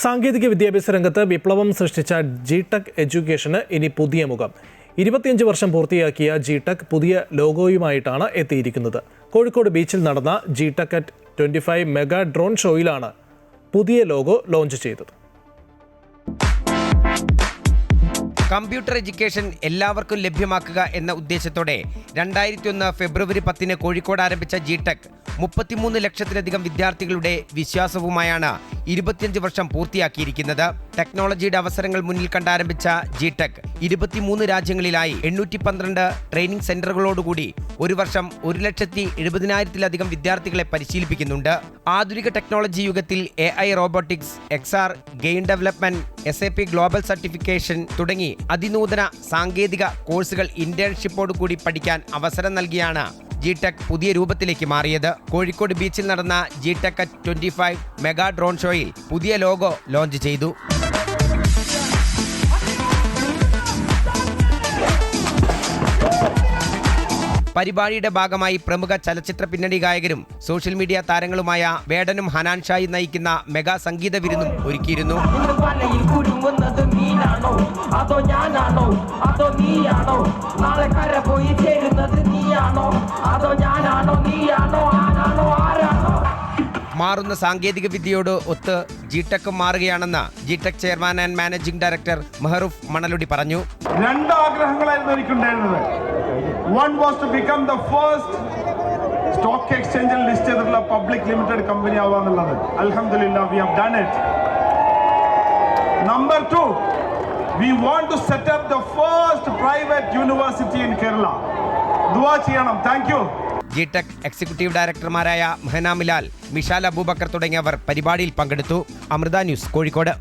സാങ്കേതിക വിദ്യാഭ്യാസ രംഗത്ത് വിപ്ലവം സൃഷ്ടിച്ച ജി-ടെക് എഡ്യൂക്കേഷന് ഇനി പുതിയ മുഖം. 25 വർഷം പൂർത്തിയാക്കിയ ജി-ടെക് പുതിയ ലോഗോയുമായിട്ടാണ് എത്തിയിരിക്കുന്നത്. കോഴിക്കോട് ബീച്ചിൽ നടന്ന ജി-ടെക് അറ്റ് 25 മെഗാ ഡ്രോൺ ഷോയിലാണ് പുതിയ ലോഗോ ലോഞ്ച് ചെയ്തത്. കമ്പ്യൂട്ടർ എഡ്യൂക്കേഷൻ എല്ലാവർക്കും ലഭ്യമാക്കുക എന്ന ഉദ്ദേശത്തോടെ 2001 ഫെബ്രുവരി 10 കോഴിക്കോട് ആരംഭിച്ച ജി-ടെക് 33 ലക്ഷത്തിലധികം വിദ്യാർത്ഥികളുടെ വിശ്വാസവുമായാണ് 25 വർഷം പൂർത്തിയാക്കിയിരിക്കുന്നത്. ടെക്നോളജിയുടെ അവസരങ്ങൾ മുന്നിൽ കണ്ടാരംഭിച്ച ജി-ടെക് 23 രാജ്യങ്ങളിലായി 812 ട്രെയിനിംഗ് സെന്ററുകളോടുകൂടി ഒരു വർഷം 1,70,70,000-ലധികം വിദ്യാർത്ഥികളെ പരിശീലിപ്പിക്കുന്നുണ്ട്. ആധുനിക ടെക്നോളജി യുഗത്തിൽ AI, robotics, XR, game development, SAP global certification തുടങ്ങി അതിനൂതന സാങ്കേതിക കോഴ്സുകൾ ഇന്റേൺഷിപ്പോടുകൂടി പഠിക്കാൻ അവസരം നൽകിയാണ് ജി-ടെക് പുതിയ രൂപത്തിലേക്ക് മാറിയത്. കോഴിക്കോട് ബീച്ചിൽ നടന്ന ജി-ടെക് അറ്റ് 25 മെഗാ ഡ്രോൺ ഷോയിൽ പുതിയ ലോഗോ ലോഞ്ച് ചെയ്തു. പരിപാടിയുടെ ഭാഗമായി പ്രമുഖ ചലച്ചിത്ര പിന്നണി ഗായകരും സോഷ്യൽ മീഡിയ താരങ്ങളുമായ വേടനും ഹനാൻ ഷായി നയിക്കുന്ന മെഗാ സംഗീത വിരുന്നും ഒരുക്കിയിരുന്നു. മാറുന്ന സാങ്കേതിക വിദ്യയോട് ഒത്ത് ജി-ടെക്കും മാറുകയാണെന്ന് G Tec chairman and managing director Mehroof Manaludi പറഞ്ഞു. 2 ആഗ്രഹങ്ങളായിരുന്നു എനിക്കുണ്ടായിരുന്നത്. One was to become the first stock exchange listed public limited company ആവാന്നുള്ളത്. Alhamdulillah, we have done it. Number 2, we want to set up the first private university in Kerala. ദുആ ചെയ്യണം. Thank you. G Tec executive ഡയറക്ടർമാരായ മെഹന മിലാൽ, മിഷാൽ അബൂബക്കർ തുടങ്ങിയവർ പരിപാടിയിൽ പങ്കെടുത്തു. Amrita news, Kozhikode.